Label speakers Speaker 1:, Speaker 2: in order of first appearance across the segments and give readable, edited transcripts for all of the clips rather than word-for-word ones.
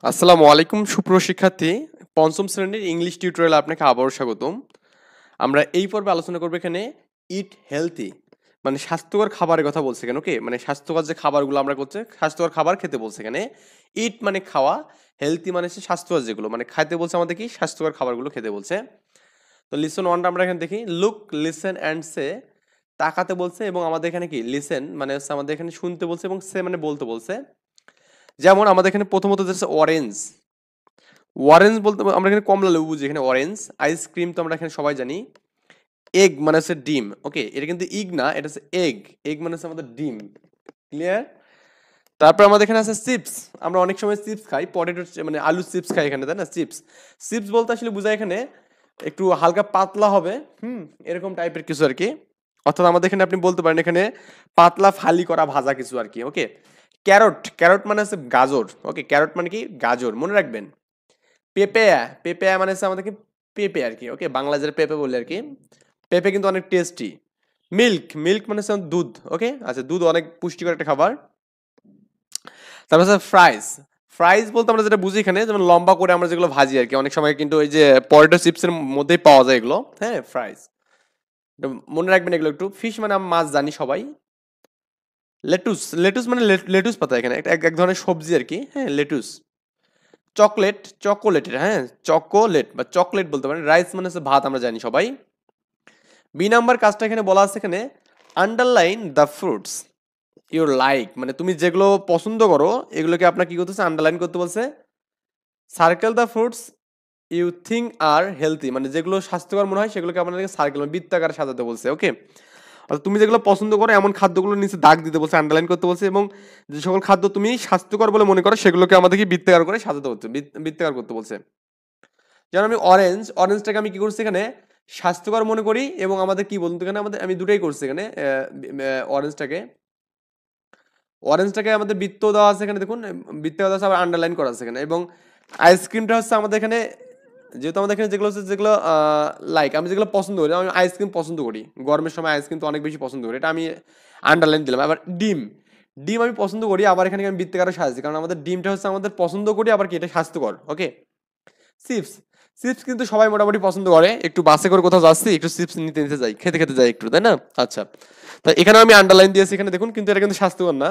Speaker 1: আসসালামু আলাইকুম সুপ্রিয় শিক্ষার্থী, পঞ্চম শ্রেণীর ইংলিশ টিউটোরিয়ালে আপনাকে আবারও স্বাগতম। আমরা এই পর্বে আলোচনা করব এখানে ইট হেলথি, মানে স্বাস্থ্যকর খাবারের কথা বলছে এখানে। ওকে, মানে স্বাস্থ্যকর যে খাবারগুলো আমরা করছে, স্বাস্থ্যকর খাবার খেতে বলছে এখানে। ইট মানে খাওয়া, হেলথি মানে হচ্ছে স্বাস্থ্যকর যেগুলো, মানে খাইতে বলছে আমাদের কি স্বাস্থ্যকর খাবারগুলো খেতে বলছে। তো লিসন ওয়ানটা আমরা এখানে দেখি, লুক লিসেন অ্যান্ড সে, তাকাতে বলছে এবং আমাদের এখানে কি লিসেন মানে হচ্ছে আমাদের এখানে শুনতে বলছে এবং সে মানে বলতে বলছে। যেমন আমাদের এখানে প্রথমত হচ্ছে অরেঞ্জ। অরেঞ্জ বলতে আমরা এখানে কমলা লেবু বুঝি, এখানে অরেঞ্জ। আইসক্রিম তো আমরা এখানে সবাই জানি। এগ মানে হচ্ছে ডিম। ওকে, এটা কিন্তু ইগ না, এটা হচ্ছে এগ। এগ মানে হচ্ছে আমাদের ডিম। ক্লিয়ার? তারপর আমাদের এখানে আছে চিপস। আমরা অনেক সময় চিপস খাই, পটেটো মানে আলু চিপস খাই এখানে, তাই না? চিপস, চিপস বলতে আসলে বোঝায় এখানে একটু হালকা পাতলা হবে, এরকম টাইপের কিছু আর কি। অর্থাৎ আমাদের এখানে আপনি বলতে পারেন এখানে পাতলা ফালি করা ভাজা কিছু আর কি। ওকে, ক্যারট, ক্যারট মানে হচ্ছে গাজর। ওকে, ক্যারট মানে কি গাজর, মনে রাখবেন। পেঁপেয়া, পেঁপেয়া মানে হচ্ছে আমাদেরকে পেঁপে আর কি। ওকে, বাংলা যেটা পেঁপে বলে আর কি। পেঁপে কিন্তু অনেক টেস্টি। মিল্ক, মিল্ক মানে হচ্ছে দুধ। ওকে, আচ্ছা, দুধ অনেক পুষ্টিকর একটা খাবার। তারপর হচ্ছে ফ্রাইজ। ফ্রাইজ বলতে আমরা যেটা বুঝি এখানে, যেমন লম্বা করে আমরা যেগুলো ভাজি আর কি, অনেক সময় কিন্তু ওই যে পটেটো চিপসের মধ্যেই পাওয়া যায় এগুলো। হ্যাঁ, ফ্রাইজ, মনে রাখবেন এগুলো একটু। ফিশ মানে আমরা মাছ জানি সবাই। লেটুস, লেটুস মানে লেটুস পাতা, এখানে এক এক ধরনের সবজি আর কি। হ্যাঁ, লেটুস। চকলেট, চকোলেট, হ্যাঁ চকোলেট বা চকলেট বলতে পারেন। রাইস মানে হচ্ছে ভাত, আমরা জানি সবাই। বি নাম্বার কাজটা এখানে বলা আছে এখানে, underline the fruits your like, মানে তুমি যেগুলো পছন্দ করো এগুলোকে আপনার কি করতেছে, আন্ডারলাইন করতে বলছে। Circle the fruits you think are healthy, মানে যেগুলো স্বাস্থ্যকর মনে হয় সেগুলোকে আপনাদেরকে সার্কেল মানে বৃত্তাকারে সাজাতে বলছে। ওকে, অর্থাৎ তুমি যেগুলো পছন্দ করো এমন খাদ্যগুলো নিচে দাগ দিতে বলছে, আন্ডারলাইন করতে বলছে, এবং যে সকল খাদ্য তুমি স্বাস্থ্যকর বলে মনে করো সেগুলোকে আমাদেরকে বৃত্তাকার করে সাজাতে বলছে, বৃত্তাকার করতে বলছে। যেমন আমি অরেঞ্জ, অরেঞ্জটাকে আমি কি করছি এখানে স্বাস্থ্যকর মনে করি, এবং আমাদের কি বলতো এখানে আমাদের আমি দুটাই করছি এখানে। অরেঞ্জটাকে, অরেঞ্জটাকে আমাদের বৃত্ত দেওয়া আছে এখানে, দেখুন বৃত্ত দেওয়া আছে, আবার আন্ডারলাইন করা আছে এখানে। এবং আইসক্রিমটা হচ্ছে আমাদের এখানে, যেহেতু আমাদের এখানে যেগুলো হচ্ছে যেগুলো লাইক আমি যেগুলো পছন্দ করি, আমি আইসক্রিম পছন্দ করি, গরমের সময় আইসক্রিম তো অনেক বেশি পছন্দ করি, এটা আমি আন্ডারলাইন দিলাম। আবার ডিম, ডিম আমি পছন্দ করি, আবার এখানে আমি বৃত্তাকারে সাজাচ্ছি, কারণ আমাদের ডিমটা হচ্ছে আমাদের পছন্দ করি, আবার কি এটা স্বাস্থ্যকর। ওকে, চিপস, চিপস কিন্তু সবাই মোটামুটি পছন্দ করে, একটু বাসে করে কোথাও যাচ্ছি একটু চিপস নিতে নিতে যাই, খেতে খেতে যাই একটু, তাই না? আচ্ছা, তো এখানে আমি আন্ডারলাইন দিয়েছি এখানে দেখুন, কিন্তু এটা কিন্তু স্বাস্থ্যকর না।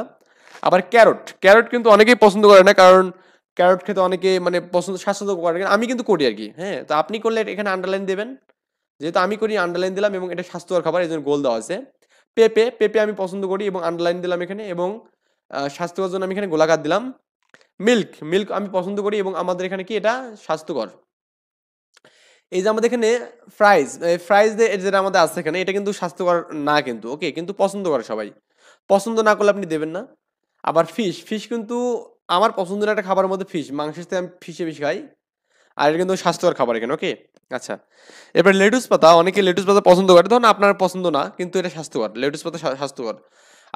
Speaker 1: আবার ক্যারট, ক্যারট কিন্তু অনেকেই পছন্দ করে না, কারণ ক্যারট খেতে অনেকে মানে পছন্দ স্বাস্থ্যকর করে, আমি কিন্তু করি আর কি। হ্যাঁ, তো আপনি করলে এখানে আন্ডারলাইন দেবেন, যেহেতু আমি করি আন্ডারলাইন দিলাম, এবং এটা স্বাস্থ্যকর খাবার এই জন্য গোল দেওয়া আছে। পেঁপে, পেঁপে আমি পছন্দ করি এবং আন্ডারলাইন দিলাম এখানে, এবং স্বাস্থ্যকর জন্য আমি এখানে গোলাকার দিলাম। মিল্ক, মিল্ক আমি পছন্দ করি এবং আমাদের এখানে কি এটা স্বাস্থ্যকর। এই যে আমাদের এখানে ফ্রাইজ, ফ্রাইজ যেটা আমাদের আছে এখানে, এটা কিন্তু স্বাস্থ্যকর না কিন্তু। ওকে, কিন্তু পছন্দ করে সবাই, পছন্দ না করলে আপনি দেবেন না। আবার ফিশ, ফিশ কিন্তু আমার পছন্দের একটা খাবারের মধ্যে ফিশ, মাংসের থেকে আমি ফিশে বেশি খাই, আর এটা কিন্তু স্বাস্থ্যকর খাবার এখানে। ওকে, আচ্ছা, এবার লেটুস পাতা, অনেকে লেটুস পাতা পছন্দ করে, ধরুন আপনার পছন্দ না, কিন্তু এটা স্বাস্থ্যকর, লেটুস পাতা স্বাস্থ্যকর।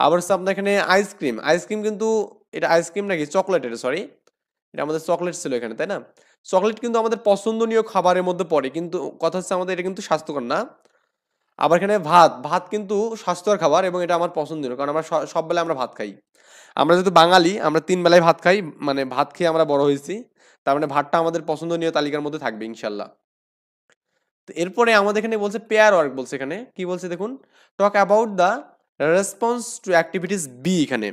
Speaker 1: আবার হচ্ছে আপনার এখানে আইসক্রিম, আইসক্রিম কিন্তু এটা আইসক্রিম নাকি চকলেট, এটা সরি, এটা আমাদের চকলেট ছিল এখানে, তাই না? চকলেট কিন্তু আমাদের পছন্দনীয় খাবারের মধ্যে পড়ে, কিন্তু কথা হচ্ছে আমাদের এটা কিন্তু স্বাস্থ্যকর না। আবার এখানে ভাত, ভাত কিন্তু স্বাস্থ্যকর খাবার এবং এটা আমার পছন্দনীয়, কারণ আমরা সব বেলায় আমরা ভাত খাই। আমরা যেহেতু বাঙালি, আমরা 3 বেলায় ভাত খাই, মানে ভাত খেয়ে আমরা বড় হয়েছি, তার মানে ভাতটা আমাদের পছন্দনীয় তালিকার মধ্যে থাকবে ইনশাল্লাহ। তো এরপরে আমাদের এখানে বলছে পেয়ার ওয়ার্ক, বলছে এখানে কি বলছে দেখুন, talk about the response to activities B এখানে।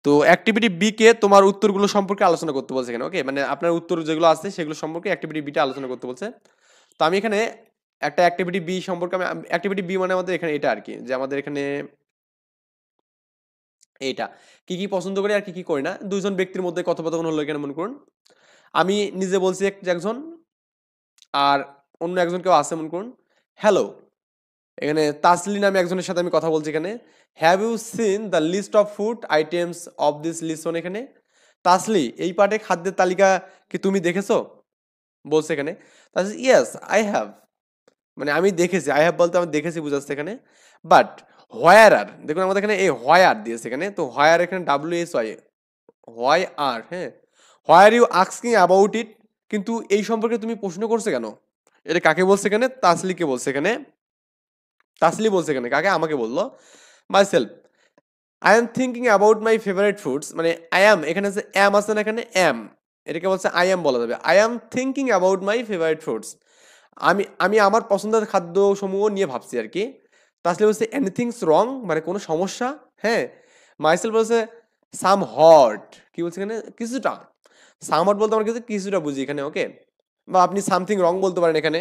Speaker 1: তো অ্যাক্টিভিটি বি কে তোমার উত্তরগুলো সম্পর্কে আলোচনা করতে বলছে এখানে। ওকে, মানে আপনার উত্তর যেগুলো আছে সেগুলো সম্পর্কে অ্যাক্টিভিটি বিটা আলোচনা করতে বলছে। তো আমি এখানে একটা অ্যাক্টিভিটি বি সম্পর্কে, আমি অ্যাক্টিভিটি বি মানে আমাদের এখানে এটা আর কি, যে আমাদের এখানে এইটা কি কি পছন্দ করি আর কি কি করি না, দুইজন ব্যক্তির মধ্যে কথোপকথন হলো এখানে, মনে করুন আমি নিজে বলছি একজন, আর অন্য একজন কেউ আছে, মনে করুন হ্যালো, এখানে তাসলি নামে একজনের সাথে আমি কথা বলছি এখানে। Have you seen the list of food items of this লিস্টন, এখানে তাসলি এই পার্টে খাদ্যের তালিকা কি তুমি দেখেছো, বলছে এখানে। তাসলি ইয়েস আই হ্যাভ, মানে আমি দেখেছি, আই হ্যাভ বলতে আমি দেখেছি বুঝাচ্ছে এখানে। বাট হোয়ার আর, দেখুন আমাদের এখানে এই হোয়ার দিয়েছে এখানে, তো হোয়ার এখানে WSY, হোয়াই আর, হ্যাঁ, where you asking about it, কিন্তু এই সম্পর্কে তুমি প্রশ্ন করছে কেন, এটা কাকে বলছে এখানে, তাসলিকে বলছে এখানে। তাসলি বলছে এখানে কাকে, আমাকে বললো। My self, I am thinking about my favourite foods, মানে আই এম এখানে আছে, অ্যাম আছে না এখানে, অ্যাম এটাকে বলছে আই এম বলা যাবে। I am thinking about my favourite fruits. আমি আমি আমার পছন্দের খাদ্যসমূহ নিয়ে ভাবছি আর কি। তাহলে বলছে এনিথিংস রং, মানে কোনো সমস্যা। হ্যাঁ, মাইসেল বলছে সাম হট, কি বলছে এখানে, কিছুটা। সাম হট বলতে আমরা কিছু কিছুটা বুঝি এখানে, ওকে। বা আপনি সামথিং রং বলতে পারেন এখানে।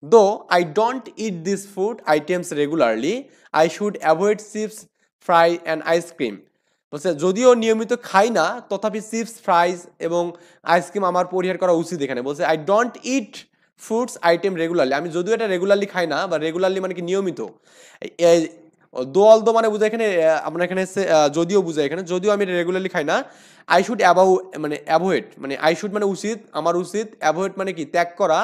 Speaker 1: Though I don't it this food items regularly, I should avoid chips, fry and ice cream. বলছে যদিও নিয়মিত খাই না, তথাপি চিপস, ফ্রাইজ এবং আইসক্রিম আমার পরিহার করা উচিত এখানে। বলছে I don't it foods item regularly, আমি যদিও এটা রেগুলারলি খাই না, বা রেগুলারলি মানে কি নিয়মিত। দোয়াল দো মানে বুঝায় এখানে, আপনার এখানে যদিও বুঝায় এখানে, যদিও আমি রেগুলারলি খাই না। আই শুড মানে অ্যাভয়েড, মানে আই শুড মানে উচিত, আমার উচিত, অ্যাভয়েড মানে কি ত্যাগ করা,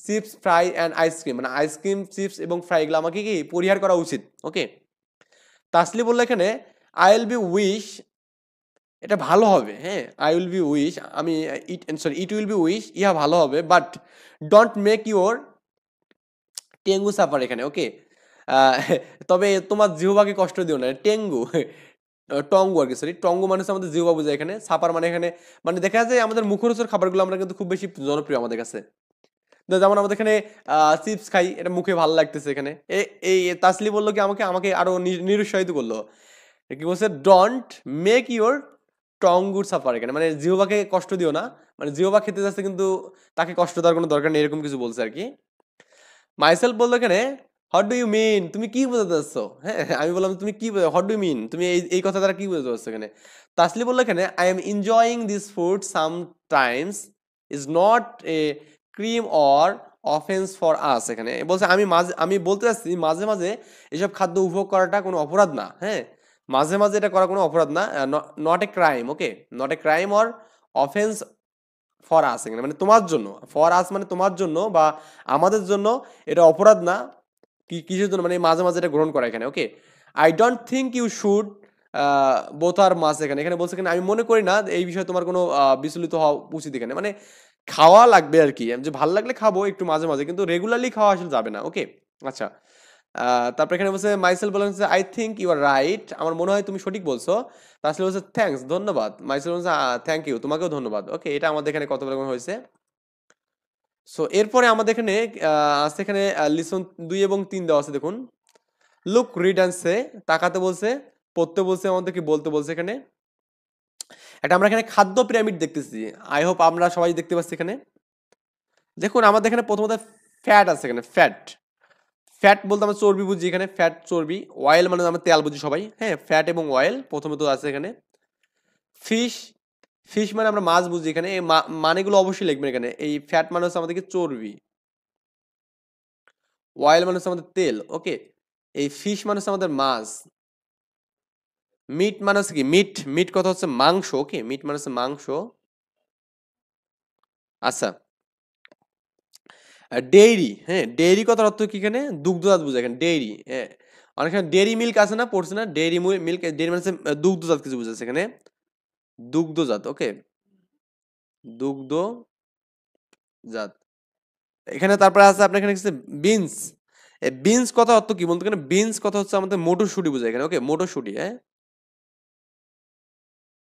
Speaker 1: চিপস, ফ্রাই অ্যান্ড আইসক্রিম, মানে আইসক্রিম, চিপস এবং ফ্রাই এগুলো আমাকে কি পরিহার করা উচিত, ওকে। তাসলি বললো এখানে আই উইল বি উইশ, এটা ভালো হবে, হ্যাঁ, আই উইল বি উইশ, আমি ইট উইল বি উইশ, ইহা ভালো হবে, but don't make your tongue suffer এখানে, ওকে। তবে তোমার জিহ্বাকে কষ্ট দিও না, টেঙ্গু টঙ্গু আর কি, সরি, টঙ্গু মানে হচ্ছে আমাদের জিহ্বা বোঝায় এখানে, সাপার মানে এখানে মানে দেখা যায় আমাদের মুখরোচক খাবারগুলো আমরা কিন্তু খুব বেশি জনপ্রিয় আমাদের কাছে। যেমন আমাদের এখানে চিপস খাই, এটা মুখে ভালো লাগতেছে এখানে। এই তাসলি বললো কি আমাকে আমাকে আরো নিরুৎসাহিত করলো, কি বলছে, ডোন্ট মেক ইউর টঙ্গুর সাফার এখানে, মানে জিহ্বাকে কষ্ট দিও না, মানে জিহ্বা খেতে যাচ্ছে কিন্তু তাকে কষ্ট দেওয়ার কোনো দরকার নেই, এরকম কিছু বলছে আর কি। মাইসেলফ বললো এখানে হোয়াট ডু ইউ মিন, তুমি কি বোঝাতে চাচ্ছো, হ্যাঁ, আমি বললাম তুমি কি হোয়াট ডু ইউ মিন, তুমি এই কথা দ্বারা কি বোঝাতে চাচ্ছো এখানে। তাসলি বললো এখানে I am enjoying this food sometimes is not a cream or offence for us, এখানে বলছে আমি বলতে চাচ্ছি মাঝে মাঝে এসব খাদ্য উপভোগ করাটা কোনো অপরাধ না, হ্যাঁ, মাঝে মাঝে এটা করা কোনো অপরাধ না, not a crime, okay, not a crime or offence for us এখানে, মানে তোমার জন্য, ফর আস মানে তোমার জন্য বা আমাদের জন্য এটা অপরাধ না, কিসের জন্য, মানে মাঝে মাঝে এটা গ্রহণ করা এখানে, okay. I don't think you should both আর মাস এখানে, এখানে বলছে এখানে আমি মনে করি না এই বিষয়ে তোমার কোনো বিচলিত হওয়া উচিত এখানে, মানে খাওয়া লাগবে আর কি, যে ভালো লাগলে খাবো একটু মাঝে মাঝে, কিন্তু রেগুলারলি খাওয়া আসলে যাবে না, ওকে। আচ্ছা, তারপর এখানে বলছে মাইসেল বলছে I think you are right, আমার মনে হয় তুমি সঠিক বলছো। তাহলে বলছে থ্যাঙ্কস, ধন্যবাদ। মাইসেল বলছে থ্যাংক ইউ, তোমাকেও ধন্যবাদ, ওকে। এটা আমাদের এখানে কত রকম হয়েছে। সো এরপরে আমাদের এখানে আছে এখানে লিসন 2 এবং 3 দেওয়া আছে, দেখুন। লুক, রিড অ্যান্ড সে, তাকাতে বলছে, পড়তে বলছে, আমাদের কি বলতে বলছে এখানে। এটা আমরা এখানে খাদ্য পিরামিড দেখতেছি, আই হোপ আমরা সবাই দেখতে পাচ্ছি এখানে। দেখুন আমাদের এখানে প্রথমত ফ্যাট আছে এখানে, ফ্যাট, ফ্যাট বলতে আমরা চর্বি বুঝি এখানে, ফ্যাট চর্বি, অয়েল মানে আমরা তেল বুঝি সবাই, হ্যাঁ, ফ্যাট এবং অয়েল প্রথমত আছে এখানে। ফিশ, ফিশ মানে আমরা মাছ বুঝি এখানে, এই মানেগুলো অবশ্যই লিখবেন এখানে। এই ফ্যাট মানে হচ্ছে আমাদেরকে চর্বি, অয়েল মানে হচ্ছে আমাদের তেল, ওকে। এই ফিশ মানে হচ্ছে আমাদের মাছ, মিট মানে হচ্ছে কি, মিট, মিট কথা হচ্ছে মাংস, ওকে, মিট মানে হচ্ছে মাংস। আচ্ছা, ডেইরি, হ্যাঁ, ডেইরি কথার অর্থ কি এখানে, দুগ্ধজাত বোঝায় এখানে, ডেইরি, হ্যাঁ। অনেক ডেইরি মিল্ক আছে না, পড়ছে না, ডেইরি মিল্ক, ডেইরি মানে হচ্ছে দুগ্ধজাত কিছু বোঝাচ্ছে এখানে, দুগ্ধজাত, ওকে, দুগ্ধজাত। এখানে তারপরে আছে আপনার এখানে হচ্ছে বিনস, এই বিনস কথা অর্থ কি বলতে, এখানে বিনস কথা হচ্ছে আমাদের মটরশুঁটি বোঝায় এখানে, ওকে, মটরশুঁটি, হ্যাঁ,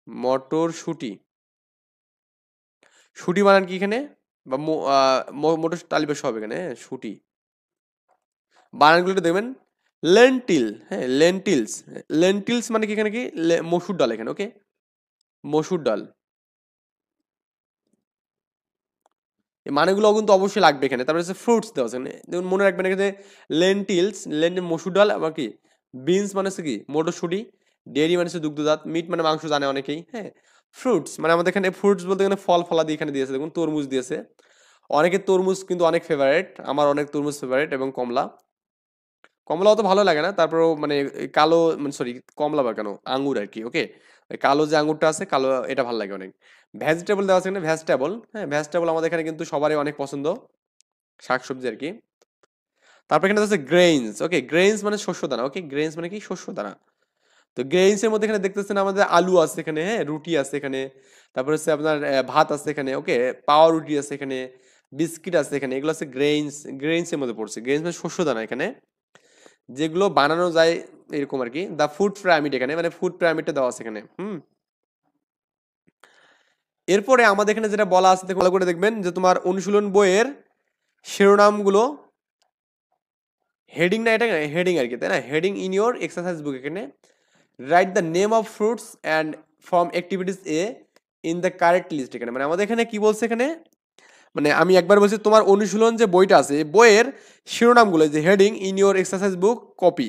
Speaker 1: মটরশুঁটি, শুঁটি বানান কি এখানে, বা মোটর তালিবেশ হবে এখানে, হ্যাঁ, শুঁটি, বানানগুলো একটু দেখবেন। লেন্টিল, হ্যাঁ, লেন্টিলস, লেন্টিলস মানে কি এখানে কি, মসুর ডাল এখানে, ওকে, মসুর ডাল। এই মানেগুলো কিন্তু অবশ্যই লাগবে এখানে। তারপরে হচ্ছে ফ্রুটস দেওয়া আছে এখানে, দেখুন মনে রাখবেন এখানে লেন্টিলস, লেন্টিল মসুর ডাল, আবার কি বিনস মানে হচ্ছে কি মটরশুঁটি, ডেয়ারি মানে হচ্ছে দুগ্ধজাত, মিট মানে মাংস জানে অনেকেই, হ্যাঁ। ফ্রুটস মানে আমাদের এখানে ফ্রুটস বলতে এখানে ফল ফলাদি এখানে দিয়েছে, দেখুন তরমুজ দিয়েছে, অনেকের তরমুজ কিন্তু অনেক ফেভারিট, আমার অনেক তরমুজ ফেভারিট, এবং কমলা, কমলা অত ভালো লাগে না, তারপরেও মানে কালো, মানে সরি, কমলা বা কেন, আঙ্গুর আর কি, ওকে, কালো যে আঙ্গুরটা আছে কালো, এটা ভালো লাগে অনেক। ভেজিটেবল দেওয়া আছে এখানে, ভেজিটেবল, হ্যাঁ, ভেজিটেবল আমাদের এখানে কিন্তু সবারই অনেক পছন্দ, শাকসবজি আর কি। তারপর এখানে আছে গ্রেইনস, ওকে, গ্রেইনস মানে শস্য দানা, ওকে, গ্রেইনস মানে কি শস্য দানা। তো গ্রেইনস এর মধ্যে এখানে দেখতেছেন আমাদের আলু আছে এখানে, হ্যাঁ, রুটি আছে এখানে, তারপর হচ্ছে আপনার ভাত আছে এখানে, ওকে, পাওয়া রুটি আছে এখানে, বিস্কিট আছে এখানে, এগুলো আছে গ্রেইনস, গ্রেইনস এর মধ্যে পড়ছে, গ্রেইনস মানে শস্য দানা এখানে, যেগুলো বানানো যায় এরকম আর কি। দা ফুড পিরামিড এখানে, মানে ফুড পিরামিডটা দেওয়া আছে এখানে, হুম। এরপরে আমাদের এখানে যেটা বলা আছে ভালো করে দেখবেন যে তোমার অনুশীলন বইয়ের শিরোনামগুলো হেডিং না, এটা হেডিং আর কি, তাই না? Heading in your exercise book, এখানে write the name of fruits and from activities A in the correct list. এখানে মানে আমাদের এখানে কি বলছে, এখানে মানে আমি একবার বলছি তোমার অনুশীলন যে বইটা আছে এই বইয়ের শিরোনামগুলো যে heading in your exercise book copy,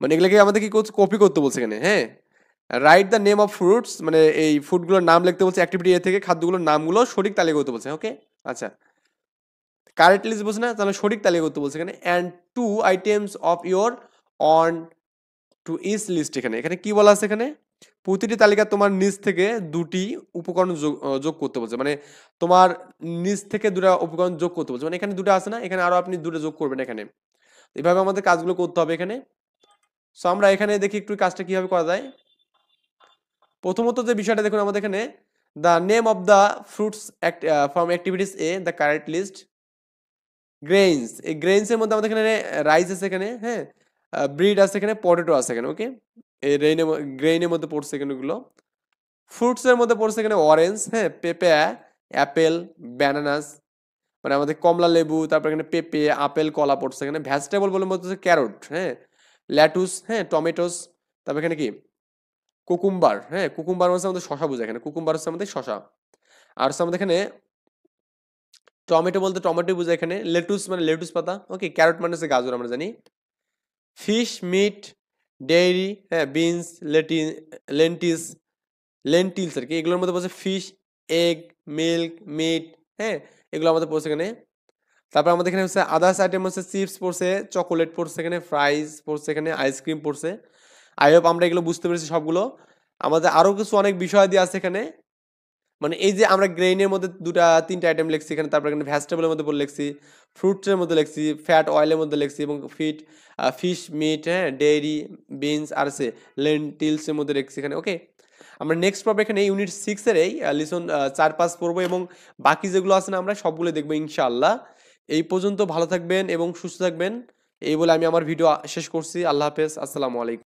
Speaker 1: মানে এগুলোকে আমাদের কি করছে, কপি করতে বলছে এখানে। হ্যাঁ, right the name of fruits, মানে এই ফুডগুলোর নাম লিখতে বলছে, অ্যাক্টিভিটি এ থেকে খাদ্যগুলোর নামগুলো সঠিক তালিকা করতে বলছে। ওকে, আচ্ছা, কারেক্ট লিস্ট বলছে না, তাহলে সঠিক তালিকা করতে বলছে এখানে। And 2 items of your own to each list, এখানে এখানে কি বলা আছে, এখানে প্রতিটি তালিকা তোমার নিজ থেকে দুটি উপকরণ যোগ করতে বলছে, মানে তোমার নিজ থেকে দুটা উপকরণ যোগ করতে বলছে, মানে এখানে দুটো আছে না, এখানে আরো আপনি দুটো যোগ করবেন এখানে। এভাবে আমাদের কাজগুলো করতে হবে এখানে। সো আমরা এখানে দেখি একটু কাজটা কিভাবে করা যায়। প্রথমত যে বিষয়টা দেখুন আমাদের এখানে, the name of the fruits from activities A the correct list grains, এই গ্রেইনস এর মধ্যে আমাদের এখানে রাইস আছে এখানে, হ্যাঁ, ব্রিড আছে এখানে, পটেটো আছে এখানে। ওকে, এই গ্রেইনের মধ্যে পড়ছে এখানে এগুলো। ফ্রুটস এর মধ্যে পড়ছে এখানে অরেঞ্জ, হ্যাঁ, পেঁপে, অ্যাপেল, ব্যানানাস, মানে আমাদের কমলা লেবু, তারপর এখানে পেঁপে, আপেল, কলা পড়ছে এখানে। ভেজিটেবল বলে মধ্যে হচ্ছে ক্যারট, হ্যাঁ, ল্যাটুস, হ্যাঁ, টমেটোস, তারপর এখানে কি কুকুম্বার, হ্যাঁ, কুকুম্বার হচ্ছে আমাদের শশা বোঝায় এখানে, কুকুম্বার হচ্ছে আমাদের শশা। আর হচ্ছে আমাদের এখানে টমেটো বলতে টমেটো বোঝায় এখানে, লেটুস মানে লেটুস পাতা। ওকে, ক্যারট মানে হচ্ছে গাজর আমরা জানি। ফিশ, মিট, ডেইরি, হ্যাঁ, বিনস, লেন্টিস, লেন্টিলস আর কি, এগুলোর মধ্যে পড়ছে ফিশ, এগ, মিল্ক, মিট, হ্যাঁ, এগুলো আমাদের পড়ছে এখানে। তারপর আমাদের এখানে হচ্ছে আদার্স আইটেম হচ্ছে চিপস পড়ছে, চকোলেট পড়ছে এখানে, ফ্রাইজ পড়ছে এখানে, আইসক্রিম পড়ছে। আই হোপ আমরা এগুলো বুঝতে পেরেছি সবগুলো। আমাদের আরো কিছু অনেক বিষয় দিয়ে আছে এখানে, মানে এই যে আমরা গ্রেইনের মধ্যে দুটা তিনটা আইটেম লিখছি এখানে, তারপর এখানে ভেজিটেবলের মধ্যে বলে লিখছি, ফ্রুটসের মধ্যে লিখছি, ফ্যাট অয়েলের মধ্যে লিখছি, এবং ফিশ, মিট, হ্যাঁ, ডেইরি, বিনস আর সে লেন্টিলসের মধ্যে লিখছি এখানে। ওকে, আমরা নেক্সট পর্বে এখানে ইউনিট 6 এর এই লিসন 4-5 পড়বো, এবং বাকি যেগুলো আছে না আমরা সবগুলো দেখবো ইনশাআল্লাহ। এই পর্যন্ত ভালো থাকবেন এবং সুস্থ থাকবেন, এই বলে আমি আমার ভিডিও শেষ করছি। আল্লাহ হাফেজ, আসসালামু আলাইকুম।